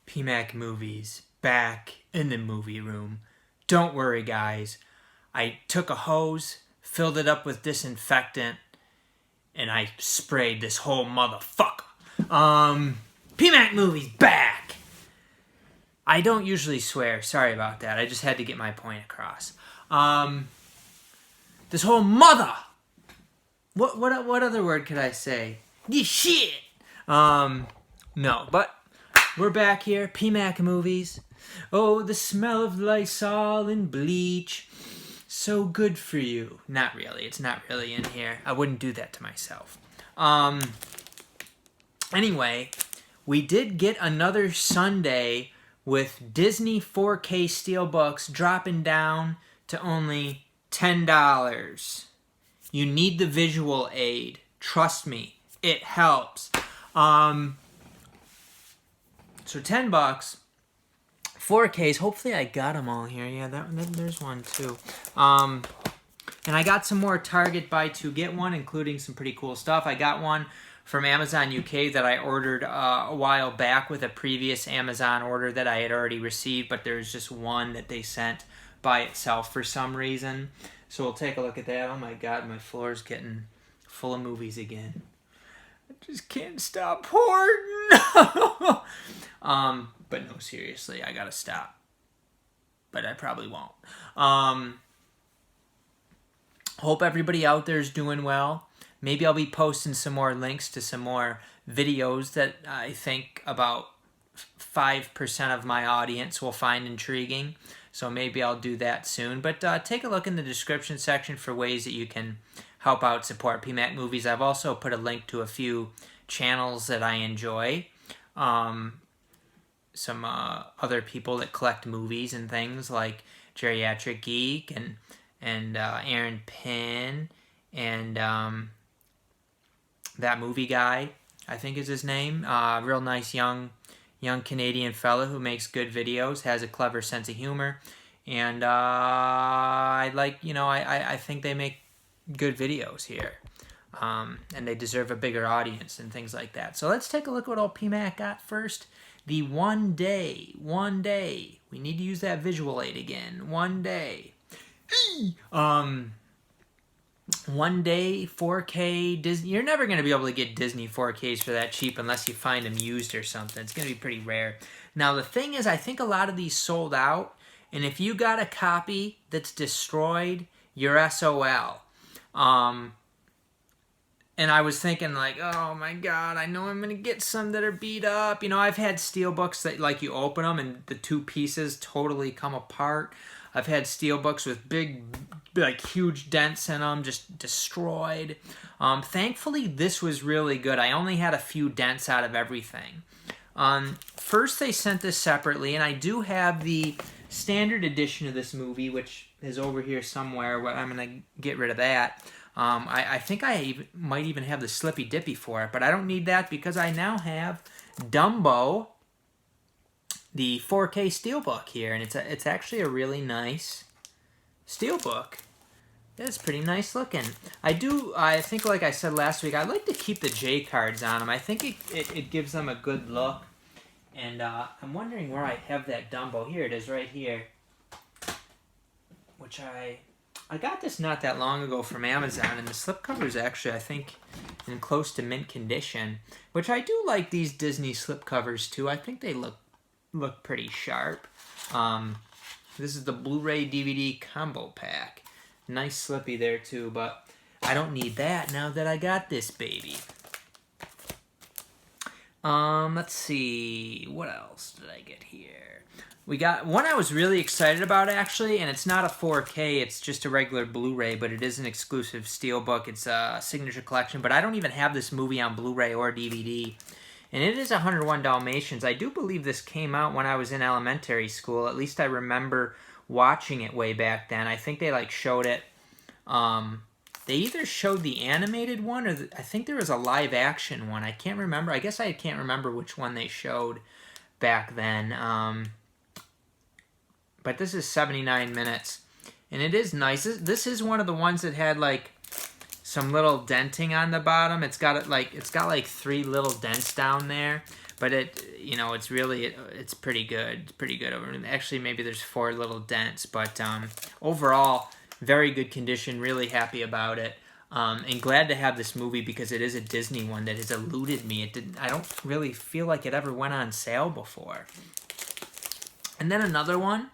PMacMovies back in the movie room. Don't worry, guys. I took a hose, filled it up with disinfectant, and I sprayed this whole motherfucker. PMacMovies back! I don't usually swear. Sorry about that. I just had to get my point across. This whole mother... What other word could I say? This shit! No, but we're back here. PMacMovies. Oh, the smell of Lysol and bleach. So good for you. Not really. It's not really in here. I wouldn't do that to myself. Anyway, we did get another Sunday with Disney 4K Steelbooks dropping down to only $10. You need the visual aid. Trust me, it helps. So $10, 4Ks. Hopefully I got them all here. Yeah, there's one too. And I got some more Target buy two get one, including some pretty cool stuff. I got one from Amazon UK that I ordered a while back with a previous Amazon order that I had already received, but there's just one that they sent by itself for some reason. So we'll take a look at that. Oh my god, my floor's getting full of movies again. I just can't stop hoarding. But no, seriously, I gotta stop. But I probably won't. Hope everybody out there is doing well. Maybe I'll be posting some more links to some more videos that I think about 5% of my audience will find intriguing. So maybe I'll do that soon. But take a look in the description section for ways that you can help out support PMacMovies. I've also put a link to a few channels that I enjoy. Some other people that collect movies and things like Geriatric, Geek, and Aaron Pynn, and that movie guy, I think is his name. Real nice young Canadian fella who makes good videos, has a clever sense of humor, and I think they make good videos here, and they deserve a bigger audience and things like that. So let's take a look at what old PMac got first. The one day. We need to use that visual aid again. One day. One day 4K Disney. You're never going to be able to get Disney 4Ks for that cheap unless you find them used or something. It's going to be pretty rare. Now the thing is, I think a lot of these sold out, and if you got a copy that's destroyed, you're SOL. And I was thinking like, oh my god, I know I'm going to get some that are beat up. You know, I've had Steelbooks that like you open them and the two pieces totally come apart. I've had Steelbooks with big, like huge dents in them, just destroyed. Thankfully, this was really good. I only had a few dents out of everything. First, they sent this separately, and I do have the standard edition of this movie, which is over here somewhere. I'm going to get rid of that. I think I might even have the Slippy Dippy for it, but I don't need that because I now have Dumbo, the 4K Steelbook here, and it's actually a really nice Steelbook. It's pretty nice looking. I think like I said last week, I like to keep the J cards on them. I think it gives them a good look, and I'm wondering where I have that Dumbo. Here it is right here, which I got this not that long ago from Amazon, and the slipcover is actually, I think, in close to mint condition, which I do like these Disney slipcovers too. I think they look pretty sharp. This is the Blu-ray DVD combo pack. Nice Slippy there too, but I don't need that now that I got this baby. Let's see, what else did I get here? We got one I was really excited about, actually, and it's not a 4K, it's just a regular Blu-ray, but it is an exclusive Steelbook. It's a signature collection, but I don't even have this movie on Blu-ray or DVD. And it is 101 Dalmatians. I do believe this came out when I was in elementary school. At least I remember watching it way back then. I think they like showed it. They either showed the animated one or I think there was a live action one. I can't remember. I guess I can't remember which one they showed back then. But this is 79 minutes. And it is nice. This is one of the ones that had like some little denting on the bottom. It's got like 3 little dents down there. but it's really, it's pretty good. It's pretty good. Actually, maybe there's 4 little dents, but overall, very good condition. Really happy about it. And glad to have this movie because it is a Disney one that has eluded me. I don't really feel like it ever went on sale before. And then another one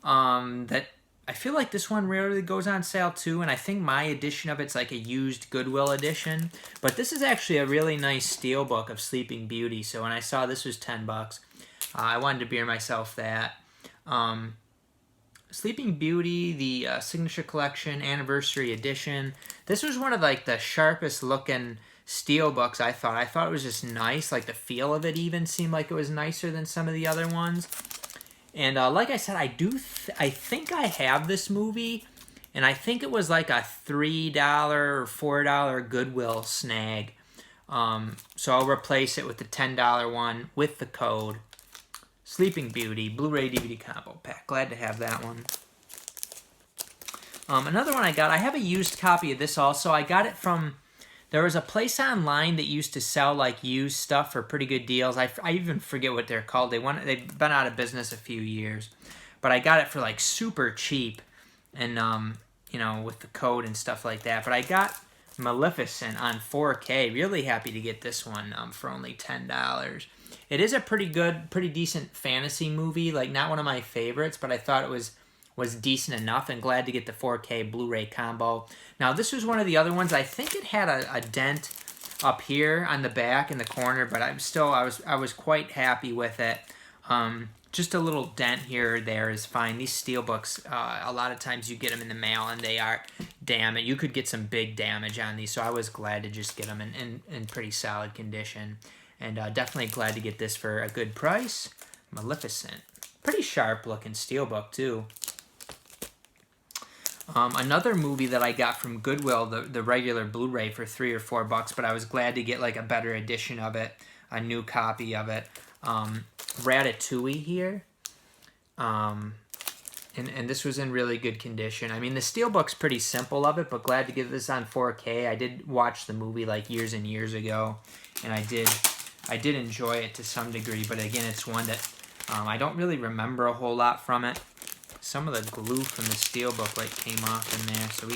that I feel like this one rarely goes on sale too, and I think my edition of it's like a used Goodwill edition. But this is actually a really nice steelbook of Sleeping Beauty. So when I saw this was $10, I wanted to beer myself that. Sleeping Beauty, the Signature Collection Anniversary Edition. This was one of like the sharpest looking steelbooks I thought. I thought it was just nice. Like the feel of it even seemed like it was nicer than some of the other ones. And like I said, I think I have this movie, and I think it was like a $3 or $4 Goodwill snag. So I'll replace it with the $10 one with the code. Sleeping Beauty, Blu-ray DVD combo pack. Glad to have that one. Another one I have a used copy of this also. I got it from, there was a place online that used to sell like used stuff for pretty good deals. I even forget what they're called. They've been out of business a few years. But I got it for like super cheap, and with the code and stuff like that. But I got Maleficent on 4K. Really happy to get this one for only $10. It is a pretty decent fantasy movie. Like not one of my favorites, but I thought it was decent enough, and glad to get the 4K Blu-ray combo. Now this was one of the other ones. I think it had a dent up here on the back in the corner, but I was quite happy with it. Just a little dent here or there is fine. These steelbooks, a lot of times you get them in the mail and they are damaged. You could get some big damage on these, so I was glad to just get them in pretty solid condition. And definitely glad to get this for a good price. Maleficent. Pretty sharp looking steelbook too. Another movie that I got from Goodwill, the regular Blu-ray for $3 or $4, but I was glad to get like a better edition of it, a new copy of it. Ratatouille here. And this was in really good condition. I mean, the steelbook's pretty simple of it, but glad to get this on 4K. I did watch the movie like years and years ago, and I did enjoy it to some degree, but again, it's one that I don't really remember a whole lot from it. Some of the glue from the steelbook like came off in there, so we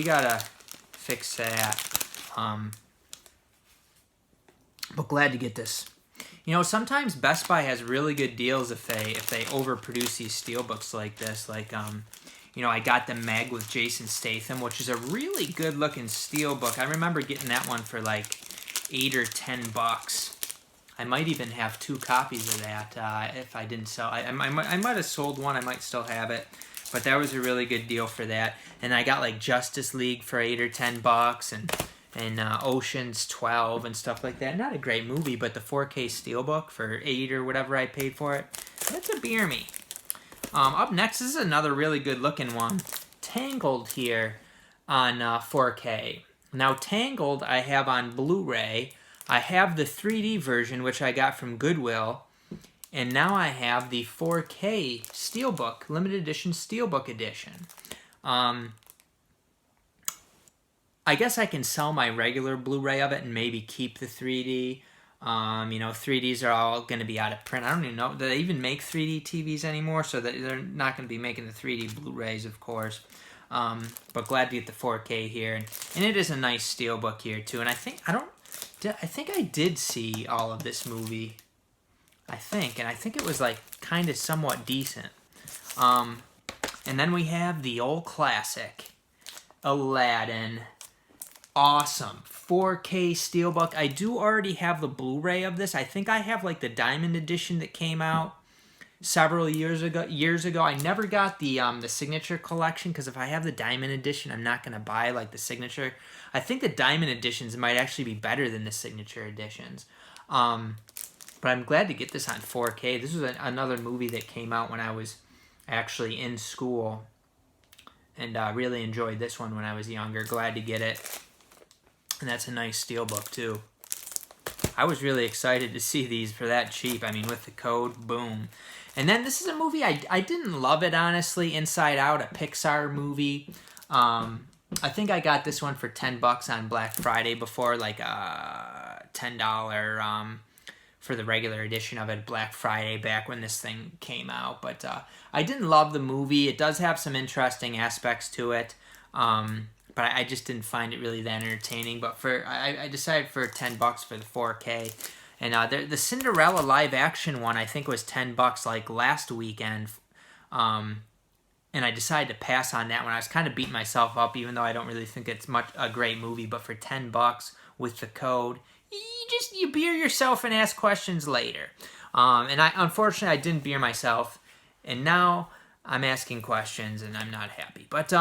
gotta fix that. But glad to get this. Sometimes Best Buy has really good deals if they overproduce these steelbooks like this. Like I got the Meg with Jason Statham, which is a really good looking steelbook. I remember getting that one for like $8 or $10. I might even have 2 copies of that if I didn't sell. I might have sold one. I might still have it, but that was a really good deal for that. And I got like Justice League for $8 or $10, and Ocean's 12 and stuff like that. Not a great movie, but the 4K steelbook for $8 or whatever I paid for it, that's a beer me. Up next, this is another really good looking one. Tangled here on 4K. Now Tangled I have on Blu-ray. I have the 3D version, which I got from Goodwill, and now I have the 4K Steelbook, limited edition Steelbook edition. I guess I can sell my regular Blu-ray of it and maybe keep the 3D. 3Ds are all going to be out of print. I don't even know, do they even make 3D TVs anymore? So that they're not going to be making the 3D Blu-rays, of course. But glad to get the 4K here. And it is a nice Steelbook here, too. And I think I did see all of this movie, and I think it was like kind of somewhat decent. And then we have the old classic, Aladdin. Awesome 4K Steelbook. I do already have the Blu-ray of this. I think I have like the Diamond Edition that came out several years ago. I never got the Signature Collection, because if I have the Diamond Edition, I'm not going to buy like the Signature. I think the Diamond Editions might actually be better than the Signature Editions. But I'm glad to get this on 4K. This was another movie that came out when I was actually in school, and really enjoyed this one when I was younger. Glad to get it. And that's a nice steelbook too. I was really excited to see these for that cheap. I mean, with the code, boom. And then this is a movie, I didn't love it, honestly. Inside Out, a Pixar movie. I think I got this one for $10 on Black Friday before, like a $10 for the regular edition of it, Black Friday, back when this thing came out. But I didn't love the movie. It does have some interesting aspects to it, but I just didn't find it really that entertaining. But I decided for $10 for the 4K. And the Cinderella live action one, I think, was $10 like last weekend. And I decided to pass on that one. I was kind of beating myself up, even though I don't really think it's a great movie. But for $10 with the code, you beer yourself and ask questions later. And unfortunately, I didn't beer myself. And now I'm asking questions, and I'm not happy. But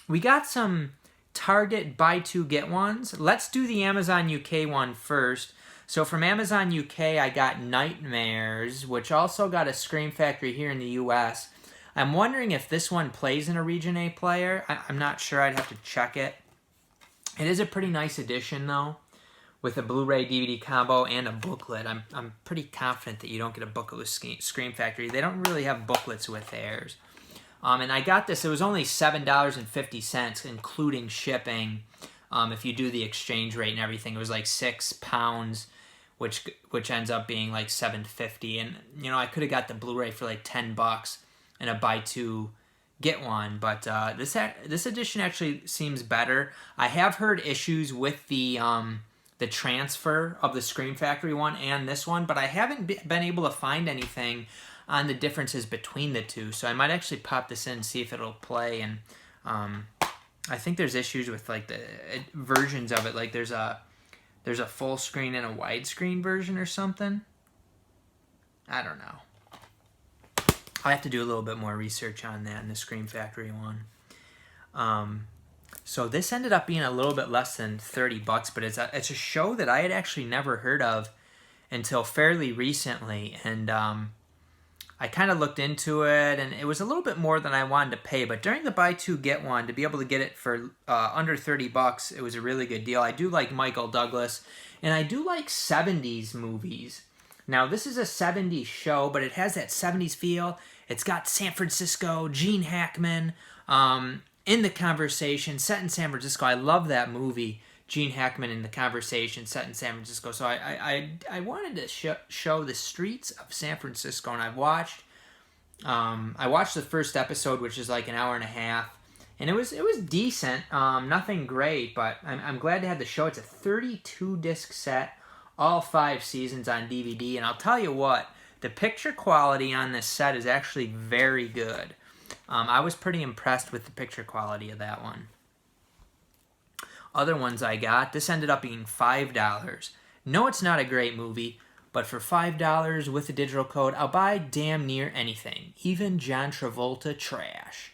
we got some Target buy two get ones. Let's do the Amazon UK one first. So from Amazon UK, I got Nightmares, which also got a Scream Factory here in the US. I'm wondering if this one plays in a Region A player. I'm not sure. I'd have to check it. It is a pretty nice edition, though, with a Blu-ray DVD combo and a booklet. I'm pretty confident that you don't get a booklet with Scream Factory. They don't really have booklets with theirs. And I got this. It was only $7.50, including shipping. If you do the exchange rate and everything, it was like £6, which ends up being like $7.50. And you know, I could have got the Blu-ray for like $10 and a buy two get one, but this edition actually seems better. I have heard issues with the transfer of the Scream Factory one and this one, but I haven't been able to find anything on the differences between the two. So I might actually pop this in and see if it'll play. And I think there's issues with like the versions of it. Like there's a full screen and a widescreen version or something. I don't know. I have to do a little bit more research on that in the Scream Factory one. So this ended up being a little bit less than $30, but it's a show that I had actually never heard of until fairly recently, and I kind of looked into it, and it was a little bit more than I wanted to pay. But during the buy two get one, to be able to get it for under $30, it was a really good deal. I do like Michael Douglas, and I do like 70s movies. Now this is a 70s show, but it has that 70s feel. It's got San Francisco, Gene Hackman in the conversation, set in San Francisco. I love that movie, Gene Hackman in the Conversation, set in San Francisco. So I wanted to show the streets of San Francisco, and I watched the first episode, which is like an hour and a half, and it was decent, nothing great, but I'm glad to have the show. It's a 32 disc set, all 5 seasons on DVD, and I'll tell you what. The picture quality on this set is actually very good. I was pretty impressed with the picture quality of that one. Other ones I got, this ended up being $5. No, it's not a great movie, but for $5 with the digital code, I'll buy damn near anything, even John Travolta trash.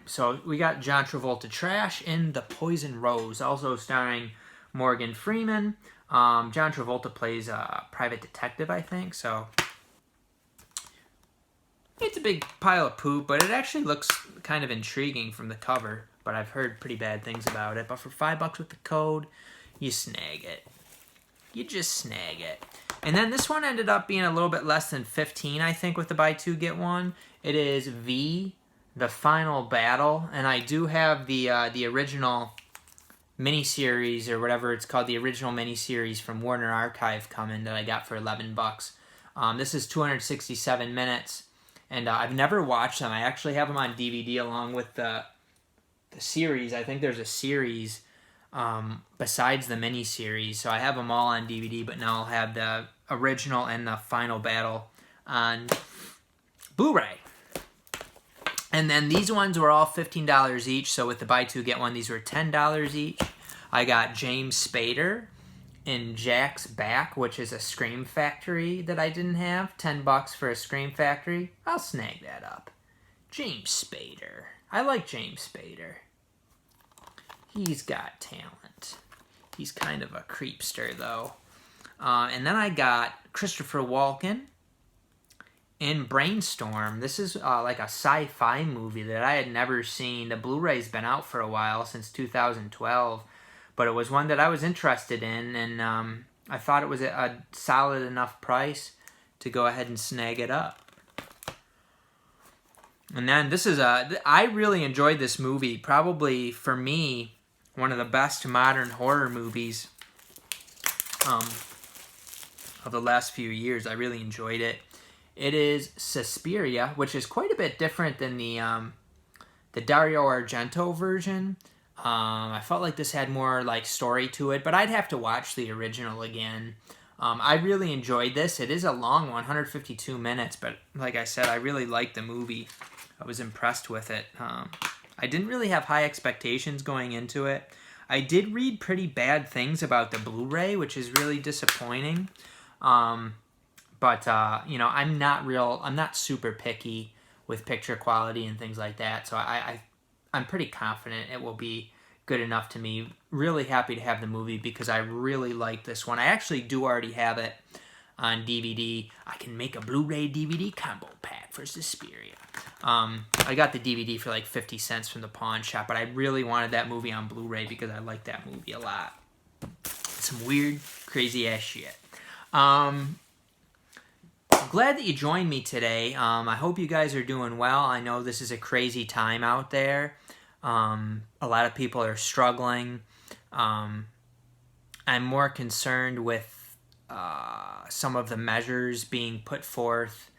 So we got John Travolta trash in The Poison Rose, also starring Morgan Freeman. John Travolta plays a private detective, I think, so it's a big pile of poop, but it actually looks kind of intriguing from the cover, but I've heard pretty bad things about it. But for $5 with the code, you snag it. You just snag it. And then this one ended up being a little bit less than $15, I think, with the buy two get one. It is V, The Final Battle, and I do have the original miniseries, or whatever it's called, the original miniseries from Warner Archive coming that I got for $11. This is 267 minutes, and I've never watched them. I actually have them on DVD along with the series. I think there's a series besides the miniseries, so I have them all on DVD, but now I'll have the original and the Final Battle on Blu-ray. And then these ones were all $15 each, so with the buy two get one, these were $10 each. I got James Spader in Jack's Back, which is a Scream Factory that I didn't have. $10 for a Scream Factory. I'll snag that up. James Spader. I like James Spader. He's got talent. He's kind of a creepster, though. And then I got Christopher Walken in Brainstorm. This is like a sci-fi movie that I had never seen. The Blu-ray's been out for a while, since 2012, but it was one that I was interested in, and I thought it was a solid enough price to go ahead and snag it up. And then this is I really enjoyed this movie. Probably, for me, one of the best modern horror movies. of the last few years. I really enjoyed it. It is Suspiria, which is quite a bit different than the Dario Argento version. I felt like this had more like story to it, but I'd have to watch the original again. I really enjoyed this. It is a long one, 152 minutes, but like I said, I really liked the movie. I was impressed with it. I didn't really have high expectations going into it. I did read pretty bad things about the Blu-ray, which is really disappointing. But you know, I'm not super picky with picture quality and things like that. So I'm pretty confident it will be good enough to me. Really happy to have the movie because I really like this one. I actually do already have it on DVD. I can make a Blu-ray DVD combo pack for Suspiria. I got the DVD for like 50 cents from the pawn shop, but I really wanted that movie on Blu-ray because I like that movie a lot. Some weird, crazy ass shit. Glad that you joined me today. I hope you guys are doing well. I know this is a crazy time out there. A lot of people are struggling. I'm more concerned with some of the measures being put forth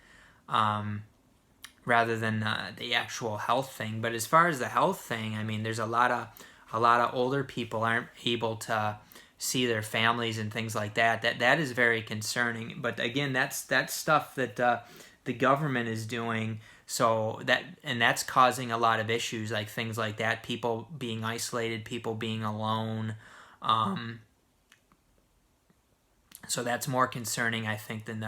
rather than the actual health thing. But as far as the health thing, I mean, there's a lot of older people aren't able to see their families and things like that. That is very concerning. But again, that's stuff that the government is doing. So that's causing a lot of issues, like things like that. People being isolated, people being alone. So that's more concerning, I think, than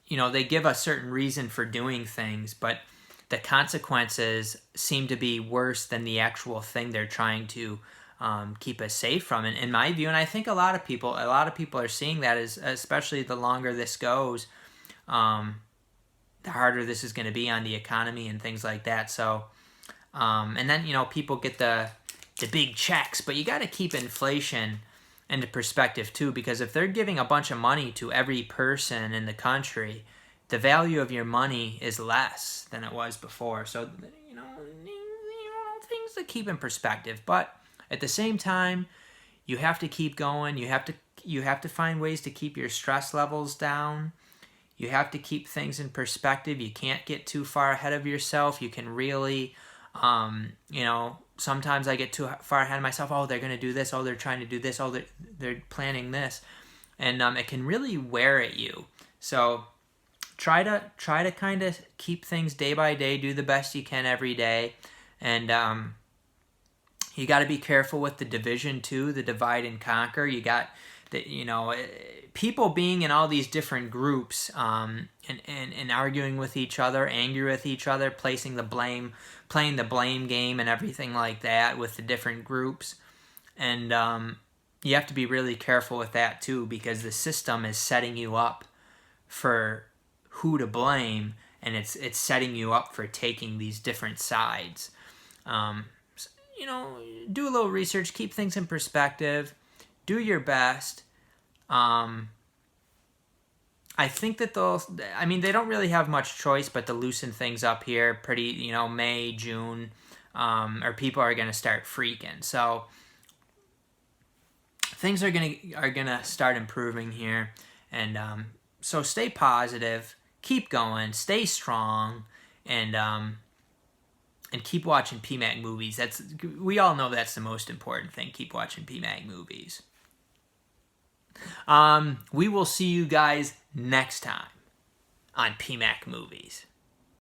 they give a certain reason for doing things, but the consequences seem to be worse than the actual thing they're trying to keep us safe from. And in my view, and I think a lot of people are seeing that, is especially the longer this goes, the harder this is going to be on the economy and things like that. So, and then people get the big checks, but you got to keep inflation into perspective too, because if they're giving a bunch of money to every person in the country, the value of your money is less than it was before. So things to keep in perspective. But at the same time, you have to keep going. You have to find ways to keep your stress levels down. You have to keep things in perspective. You can't get too far ahead of yourself. You can really, sometimes I get too far ahead of myself. Oh, they're going to do this. Oh, they're trying to do this. Oh, they're planning this. And it can really wear at you. So try to kind of keep things day by day. Do the best you can every day. And you got to be careful with the division too, the divide and conquer. You got people being in all these different groups and arguing with each other, angry with each other, playing the blame game and everything like that with the different groups. And you have to be really careful with that too, because the system is setting you up for who to blame, and it's setting you up for taking these different sides. Do a little research, keep things in perspective, do your best. I think that they don't really have much choice but to loosen things up here pretty, May, June, or people are going to start freaking. So things are gonna start improving here. And so stay positive, keep going, stay strong, and keep watching PMacMovies. We all know that's the most important thing. Keep watching PMacMovies. We will see you guys next time on PMacMovies.